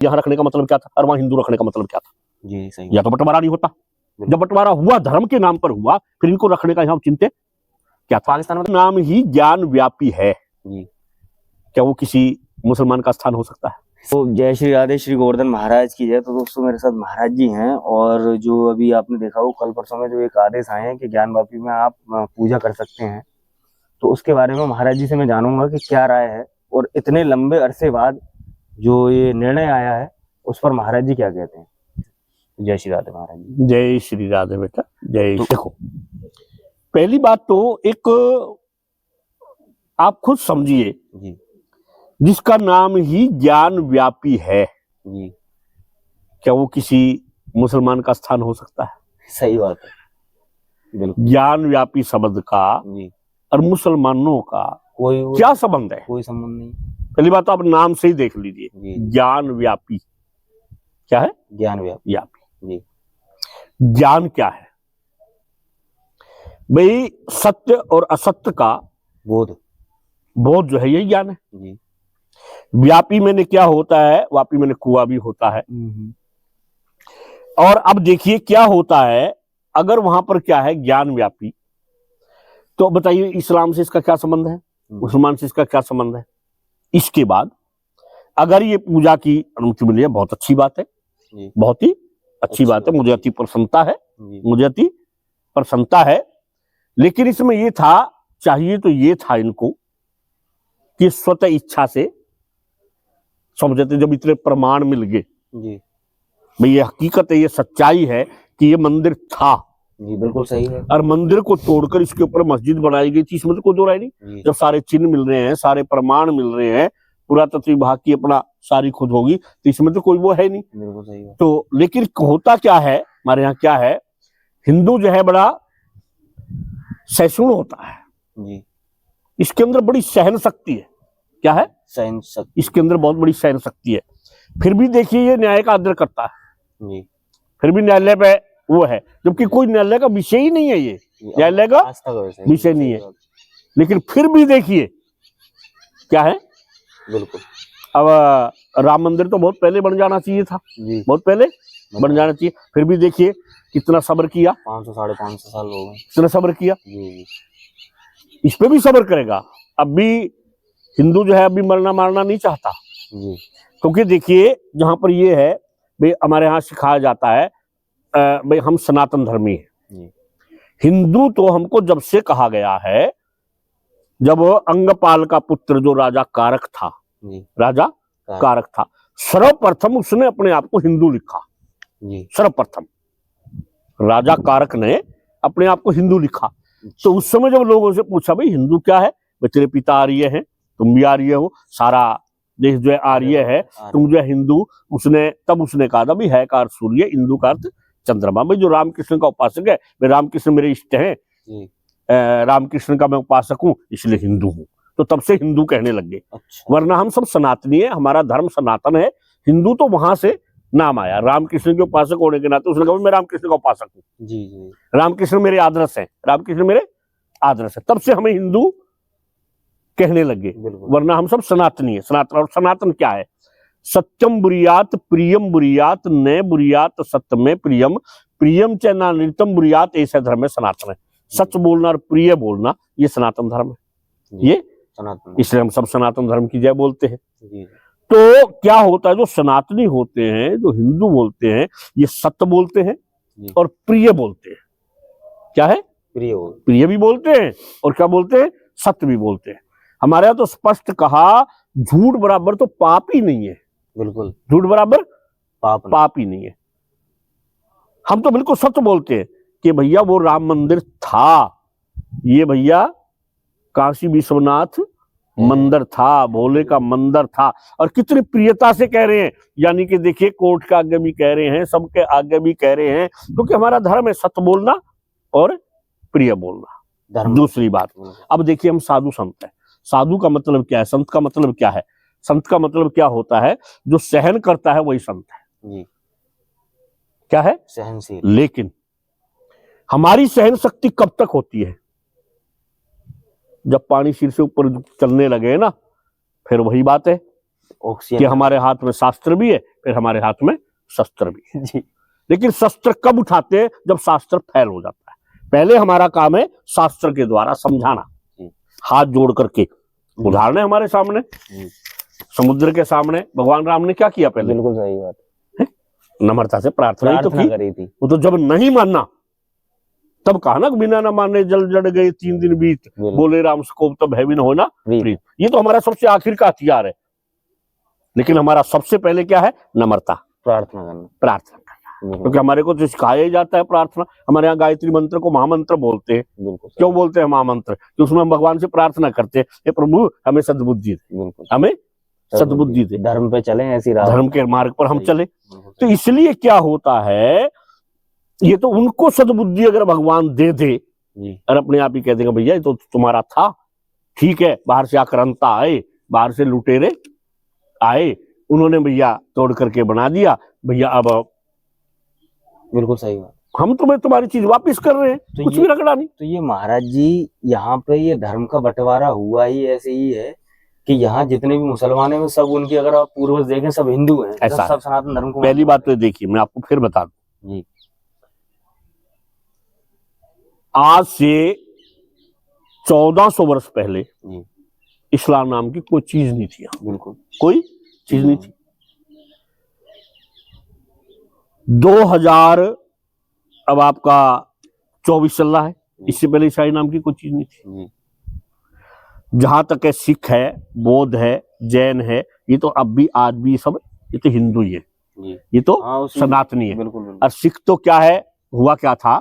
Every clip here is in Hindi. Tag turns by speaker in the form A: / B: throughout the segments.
A: यहाँ रखने का मतलब क्या था और वहां हिंदू रखने का मतलब क्या था?
B: जी सही।
A: या तो बंटवारा नहीं होता। जब बंटवारा हुआ धर्म के नाम पर हुआ, फिर इनको रखने का यहाँ चिंते क्या था?
B: पाकिस्तान में
A: नाम ही ज्ञान व्यापी है
B: जी,
A: क्या वो किसी मुसलमान का स्थान हो सकता है?
B: तो जय श्री राधे श्री गोवर्धन महाराज की जय। तो दोस्तों मेरे साथ महाराज जी हैं, और जो अभी आपने देखा हो कल परसों में जो एक आदेश आए हैं कि ज्ञान वापी में आप पूजा कर सकते हैं, तो उसके बारे में महाराज जी से मैं जानूंगा कि क्या राय है, और इतने लंबे अरसे बाद जो ये निर्णय आया है उस पर महाराज जी क्या कहते हैं। जय श्री राधे महाराज जी।
A: जय श्री राधे बेटा, जय। देखो, पहली बात तो एक आप खुद समझिए,
B: जी
A: जिसका नाम ही ज्ञान व्यापी है,
B: जी,
A: क्या वो किसी मुसलमान का स्थान हो सकता है?
B: सही बात है, बिल्कुल।
A: ज्ञान व्यापी शब्द का
B: जी,
A: और मुसलमानों का
B: कोई
A: क्या संबंध है?
B: कोई संबंध नहीं।
A: पहली बात तो आप नाम से ही देख लीजिए,
B: जी,
A: ज्ञान व्यापी क्या है?
B: ज्ञान व्यापी।
A: व्यापी।
B: जी
A: ज्ञान क्या है भाई? सत्य और असत्य का
B: बोध।
A: बोध जो है यही ज्ञान है।
B: जी
A: व्यापी मैंने क्या होता है? वापी मैंने कुआ भी होता है। और अब देखिए क्या होता है, अगर वहां पर क्या है ज्ञान व्यापी, तो बताइए इस्लाम से इसका क्या संबंध है? मुसलमान से इसका क्या संबंध है? इसके बाद अगर ये पूजा की अनुमति मिली है, बहुत अच्छी बात है, बहुत ही अच्छी बात है, मुझे अति प्रसन्नता है, मुझे अति प्रसन्नता है। लेकिन इसमें ये था, चाहिए तो ये था इनको कि स्वतः इच्छा से समझते, जब इतने प्रमाण मिल गए भाई ये हकीकत है, ये सच्चाई है कि ये मंदिर था।
B: जी बिल्कुल सही है।
A: और मंदिर को तोड़कर इसके ऊपर मस्जिद बनाई गई थी, इसमें तो कोई दो राय नहीं। जब सारे चिन्ह मिल रहे हैं, सारे प्रमाण मिल रहे हैं, पुरातत्व विभाग की अपना सारी खुद होगी, तो इसमें तो कोई वो है नहीं।
B: बिल्कुल सही है।
A: तो लेकिन होता क्या है हमारे यहाँ, क्या है, हिंदू जो है बड़ा सहिष्णु होता है
B: जी,
A: इसके अंदर बड़ी सहन शक्ति है। क्या है?
B: सहन शक्ति।
A: इसके अंदर बहुत बड़ी सहन शक्ति है। फिर भी देखिए ये न्याय का आदर करता है
B: जी,
A: फिर भी न्यायालय पे वो है, जबकि कोई न्यायालय का विषय ही नहीं है, ये न्यायालय का विषय नहीं है। लेकिन फिर भी देखिए क्या है,
B: बिल्कुल।
A: अब राम मंदिर तो बहुत पहले बन जाना चाहिए था, बहुत पहले बन जाना चाहिए। फिर भी देखिए कितना सब्र किया,
B: 500 साढ़े 500 साल हो गए,
A: कितना सब्र किया।
B: जी,
A: इस पे भी सब्र करेगा। अब भी हिंदू जो है अभी मरना मारना नहीं चाहता, क्योंकि देखिए जहां पर ये है भाई, हमारे यहाँ सिखाया जाता है भाई हम सनातन धर्मी हैं। हिंदू तो हमको जब से कहा गया है, जब अंगपाल का पुत्र जो राजा कारक था, राजा कारक था, सर्वप्रथम उसने अपने आप को हिंदू लिखा। सर्वप्रथम राजा कारक ने अपने आप को हिंदू लिखा। तो उस समय जब लोगों से पूछा भाई हिंदू क्या है, भाई तेरे पिता आर्य हैं, तुम भी आर्य हो, सारा देश जो है आर्य है, तुम जो है हिंदू। तब उसने कहा था भाई है का अर्थ सूर्य, हिंदू का अर्थ चंद्रमा। भाई जो रामकृष्ण का उपासक है, वे रामकृष्ण मेरे इष्ट हैं, रामकृष्ण का मैं उपासक हूँ, इसलिए हिंदू हूँ। तो तब से हिंदू कहने लग गए। वरना हम सब सनातनी है, हमारा धर्म सनातन है। हिंदू तो वहां से नाम आया, रामकृष्ण के उपासक होने के नाते उसने कहा मैं रामकृष्ण का उपासक हूँ, रामकृष्ण मेरे आदर्श है, रामकृष्ण मेरे आदर्श है। तब से हमें हिंदू कहने लगे, वरना हम सब सनातनी है। सनातन, और सनातन क्या है? सत्यम बुरियात प्रियम बुरियात न बुरियात सत्य में प्रियम, प्रियम च ना नृतम बुरियात, ऐसा धर्म है सनातन है। सच बोलना और प्रिय बोलना, ये सनातन धर्म है, ये सनातन। इसलिए हम सब सनातन धर्म की जय बोलते हैं। तो क्या होता है, जो सनातनी होते हैं, जो हिंदू बोलते हैं, ये सत्य बोलते हैं और प्रिय बोलते हैं। क्या है? प्रिय भी बोलते हैं और क्या बोलते हैं? सत्य भी बोलते हैं। हमारे यहाँ तो स्पष्ट कहा, झूठ बराबर तो पाप ही नहीं है। बिल्कुल, झूठ बराबर पाप ही नहीं है। हम तो बिल्कुल सत्य बोलते हैं कि भैया वो राम मंदिर था, ये भैया काशी विश्वनाथ मंदिर था, भोले का मंदिर था। और कितनी प्रियता से कह रहे हैं, यानी कि देखिए कोर्ट के आगे भी कह रहे हैं, सबके आगे भी कह रहे हैं, क्योंकि हमारा धर्म है सत्य बोलना और प्रिय बोलना। दूसरी बात, अब देखिए हम साधु संत हैं। साधु का मतलब क्या है? संत का मतलब क्या है? संत का मतलब क्या होता है? जो सहन करता है वही संत है। क्या है? सहनशील। लेकिन हमारी सहन शक्ति कब तक होती है? जब पानी सिर से ऊपर चलने लगे ना, फिर वही बात है, कि
B: ऑक्सीजन
A: हमारे हाथ में शास्त्र भी है, फिर हमारे हाथ में शस्त्र भी है।
B: जी
A: लेकिन शस्त्र कब उठाते हैं? जब शास्त्र फैल हो जाता है। पहले हमारा काम है शास्त्र के द्वारा समझाना, हाथ जोड़ करके। उदाहरण है हमारे सामने, समुद्र के सामने भगवान राम ने क्या किया? पहले
B: बिल्कुल सही बात है,
A: नम्रता से प्रार्थना ही तो
B: प्रार्थना
A: की।
B: करी थी।
A: वो तो जब नहीं मानना तब कहा ना, बिना न माने जल जड़ गए 3 दिन बीत, बोले राम को तब है भी न होना प्रीत। ये तो हमारा सबसे आखिर का हथियार है। लेकिन हमारा सबसे पहले क्या है? नम्रता,
B: प्रार्थना करना,
A: प्रार्थना करना। क्योंकि हमारे को तो सिखाया ही जाता है प्रार्थना। हमारे यहाँ गायत्री मंत्र को महामंत्र बोलते हैं। क्यों बोलते हैं महामंत्र? कि उसमें हम भगवान से प्रार्थना करते हैं, हे प्रभु हमें सद्बुद्धि दे, हमें सद्बुद्धि दे,
B: धर्म पे चले, ऐसी राह
A: धर्म के मार्ग पर हम चले। तो इसलिए क्या होता है, ये तो उनको सद्बुद्धि अगर भगवान दे दे और अपने आप ही कह देगा भैया ये तो तुम्हारा था, ठीक है, बाहर से आक्रांता आए, बाहर से लुटेरे आए, उन्होंने भैया तोड़ करके बना दिया, भैया अब
B: बिल्कुल सही बात,
A: हम तुम्हारी चीज वापस कर रहे हैं, तो कुछ भी रगड़ा नहीं।
B: तो ये महाराज जी यहाँ पे ये धर्म का बंटवारा हुआ ही ऐसे ही है कि यहाँ जितने भी मुसलमान हैं सब उनकी, अगर आप पूर्वज देखें सब हिंदू हैं,
A: ऐसा
B: सब सनातन धर्म को।
A: पहली बात तो देखिए, मैं आपको फिर बता दूं
B: जी,
A: आज से 1400 वर्ष पहले इस्लाम नाम की कोई चीज नहीं थी।
B: बिल्कुल
A: कोई चीज नहीं थी। 2000 अब आपका 24 चल रहा है, इससे पहले ईसाई नाम की कोई चीज नहीं थी। जहां तक है सिख है, बौद्ध है, जैन है, ये तो अब भी आज भी सब ये तो हिंदू ही है, ये तो सनातनी है। और सिख तो क्या है, हुआ क्या था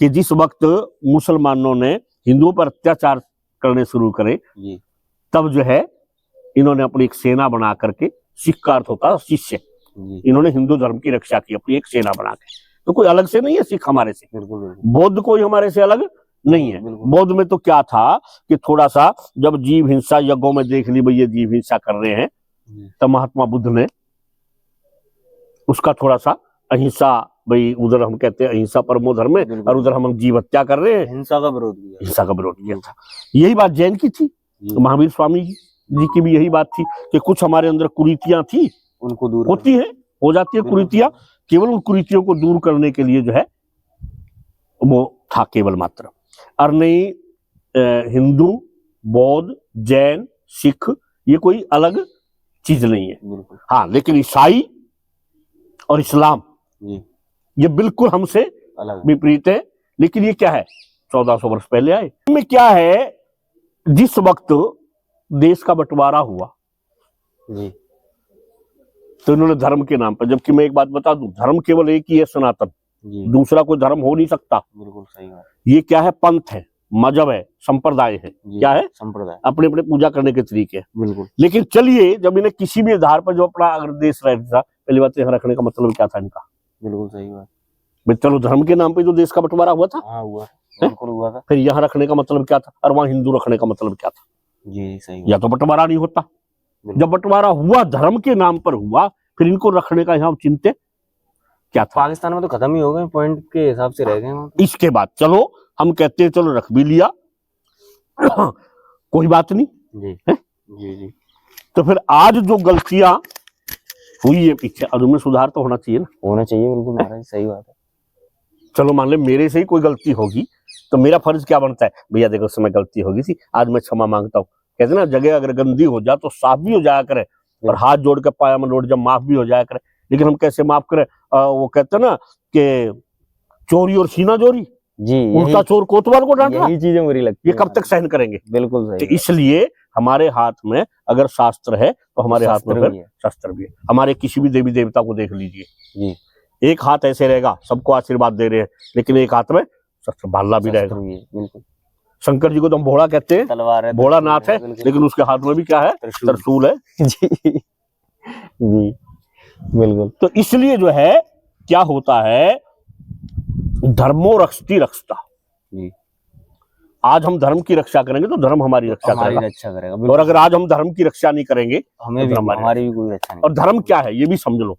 A: कि जिस वक्त मुसलमानों ने हिंदुओं पर अत्याचार करने शुरू करे, तब जो है इन्होंने अपनी एक सेना बना करके, सिख का अर्थ होता है शिष्य, इन्होंने हिंदू धर्म की रक्षा की अपनी एक सेना बना के। तो कोई अलग से नहीं है सिख हमारे से, बौद्ध कोई हमारे से अलग नहीं है। बौद्ध में तो क्या था कि थोड़ा सा जब जीव हिंसा यज्ञों में देख ली भाई ये जीव हिंसा कर रहे हैं, तब महात्मा बुद्ध ने उसका थोड़ा सा अहिंसा, भाई उधर हम कहते हैं अहिंसा परमो धर्म है, और उधर हम जीव हत्या कर रहे हैं, हिंसा का विरोध किया था। यही बात जैन की थी, महावीर स्वामी जी की भी यही बात थी कि कुछ हमारे अंदर कुरीतियां थी, उनको दूर होती है, हो जाती है कुरीतियां, केवल उन कुरीतियों को दूर करने के लिए जो है वो था केवल मात्र। और नहीं हिंदू, बौद्ध, जैन, सिख ये कोई अलग चीज नहीं है। हाँ, लेकिन ईसाई और इस्लाम ये बिल्कुल हमसे विपरीत है। लेकिन ये क्या है, 1400 वर्ष पहले आए। में क्या है, जिस वक्त देश का बंटवारा हुआ तो इन्होंने धर्म के नाम पर, जबकि मैं एक बात बता दूं, धर्म केवल एक ही है, सनातन, दूसरा कोई धर्म हो नहीं सकता।
B: बिल्कुल सही बात। ये
A: क्या है, पंथ है, मजहब है, संप्रदाय है, क्या है, संप्रदाय, अपने अपने पूजा करने के तरीके हैं। बिल्कुल। लेकिन चलिए, जब इन्हें किसी भी आधार पर जो अपना अगर देश रहता था, पहली बात यहाँ रखने का मतलब क्या था इनका?
B: बिल्कुल सही बात।
A: भाई चलो धर्म के नाम पे जो देश का बंटवारा हुआ था,
B: हाँ हुआ, बिल्कुल हुआ था।
A: फिर यहाँ रखने का मतलब क्या था, और वहां हिंदू रखने का मतलब क्या था?
B: जी सही।
A: या तो बंटवारा नहीं होता। जब बंटवारा हुआ धर्म के नाम पर हुआ, फिर इनको रखने का यहाँ चिंतित क्या था?
B: पाकिस्तान में तो खत्म ही हो गए, पॉइंट के हिसाब से रह गए।
A: इसके बाद चलो हम कहते हैं चलो रख भी लिया कोई बात नहीं जी है? जी। तो फिर आज जो गलतियां हुई है पीछे, और उनमें सुधार तो होना चाहिए ना।
B: होना चाहिए, बिल्कुल महाराज सही बात है।
A: चलो मान ले मेरे से ही कोई गलती होगी, तो मेरा फर्ज क्या बनता है, भैया देखो उस समय गलती होगी थी, आज मैं क्षमा मांगता हूँ। कहते ना, जगह अगर गंदी हो जाए तो साफ भी हो जाया करे, और हाथ जोड़ के पाया में लोट जब माफ भी हो जाया करे। लेकिन हम कैसे माफ करें? वो कहते ना कि चोरी और सीना जोरी,
B: जी,
A: उल्टा चोर कोतवाल को डांट रहा,
B: यही चीजें बुरी लगती
A: ये कब तक सहन करेंगे?
B: बिल्कुल सही।
A: तो इसलिए हमारे हाथ में अगर शास्त्र है तो हमारे हाथ में फिर शस्त्र भी है। हमारे किसी भी देवी देवता को देख लीजिए जी, एक हाथ ऐसे रहेगा, सबको आशीर्वाद दे रहे हैं, लेकिन एक हाथ में शस्त्र भाला भी रहेगा। बिल्कुल। शंकर जी को तो हम भोला कहते हैं, तलवार है, भोला नाथ है, लेकिन उसके हाथ में भी क्या है, त्रिशूल है जी
B: जी बिल्कुल।
A: तो इसलिए जो है क्या होता है, धर्मो रक्षति रक्षता। आज हम धर्म की रक्षा करेंगे तो धर्म हमारी रक्षा करेगा, और अगर आज हम धर्म की रक्षा नहीं करेंगे
B: हमें भी हमारी भी कोई रक्षा नहीं।
A: और धर्म क्या है ये भी समझ लो,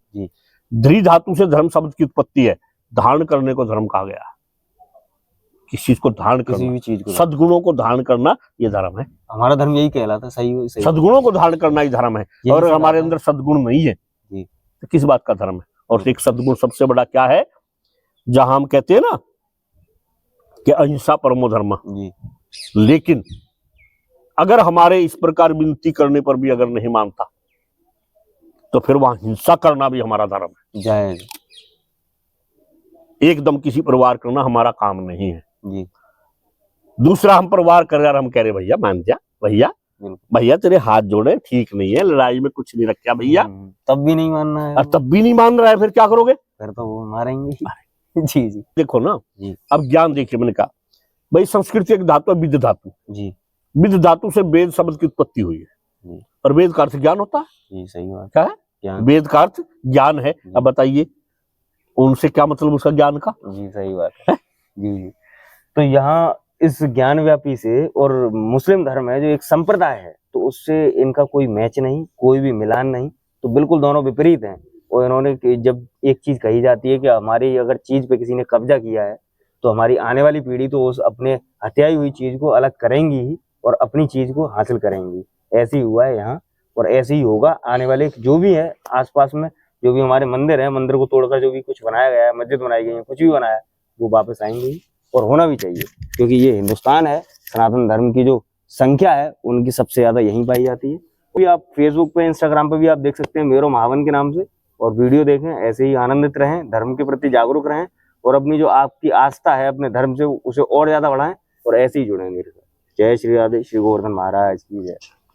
A: ध्री धातु से धर्म शब्द की उत्पत्ति है, धारण करने को धर्म कहा गया है। किसी चीज को धारण
B: किसी
A: करना,
B: भी चीज को
A: सद्गुणों को धारण करना ये धर्म है।
B: हमारा धर्म यही कहलाता है। सही सही
A: सद्गुणों को धारण करना ही धर्म है।
B: यही
A: और
B: सिखाता
A: हमारे
B: है।
A: अंदर सद्गुण नहीं है
B: जी।
A: तो किस बात का धर्म है? और एक सद्गुण सबसे बड़ा क्या है, जहां हम कहते हैं ना कि अहिंसा परमो धर्म,
B: जी
A: लेकिन अगर हमारे इस प्रकार विनती करने पर भी अगर नहीं मानता तो फिर वहां हिंसा करना भी हमारा धर्म है।
B: जायज।
A: एकदम किसी पर वार करना हमारा काम नहीं है।
B: जी
A: दूसरा हम पर वार कर रहा है, हम कह रहे भैया मान जा, भैया
B: बिल्कुल।
A: भैया तेरे हाथ जोड़े, ठीक नहीं है, लड़ाई में कुछ नहीं रखा भैया,
B: तब भी नहीं मानना है
A: और तब भी नहीं मान रहा है, फिर क्या करोगे?
B: फिर तो वो मारेंगे ही। जी जी
A: देखो ना,
B: जी
A: अब ज्ञान देखिए, मैंने कहा भाई संस्कृत एक धातु है विद धातु,
B: जी
A: विद धातु से वेद शब्द की उत्पत्ति हुई है।
B: जी
A: और वेद का अर्थ ज्ञान होता है।
B: जी सही बात।
A: क्या है?
B: ज्ञान।
A: वेद का अर्थ ज्ञान है। अब बताइए उनसे क्या मतलब उसका ज्ञान का?
B: जी सही बात है। जी जी। तो यहाँ इस ज्ञान व्यापी से और मुस्लिम धर्म है जो एक संप्रदाय है, तो उससे इनका कोई मैच नहीं, कोई भी मिलान नहीं, तो बिल्कुल दोनों विपरीत हैं। और इन्होंने जब एक चीज कही जाती है कि हमारी अगर चीज पे किसी ने कब्जा किया है तो हमारी आने वाली पीढ़ी तो उस अपने हत्याई हुई चीज को अलग करेंगी ही और अपनी चीज को हासिल करेंगी। ऐसे ही हुआ है यहाँ और ऐसे ही होगा आने वाले जो भी है आसपास में, जो भी हमारे मंदिर है, मंदिर को तोड़कर जो भी कुछ बनाया गया है, मस्जिद बनाई गई है, कुछ भी बनाया है, वो वापस आएंगे ही। और होना भी चाहिए, क्योंकि ये हिंदुस्तान है, सनातन धर्म की जो संख्या है उनकी सबसे ज्यादा यहीं पाई जाती है। भी आप फेसबुक पे, इंस्टाग्राम पे भी आप देख सकते हैं मेरो महावन के नाम से, और वीडियो देखें, ऐसे ही आनंदित रहें, धर्म के प्रति जागरूक रहें और अपनी जो आपकी आस्था है अपने धर्म से उसे और ज्यादा बढ़ाएं और ऐसे ही जुड़ें मेरे साथ। जय श्री राधे, श्री गोवर्धन महाराज की जय।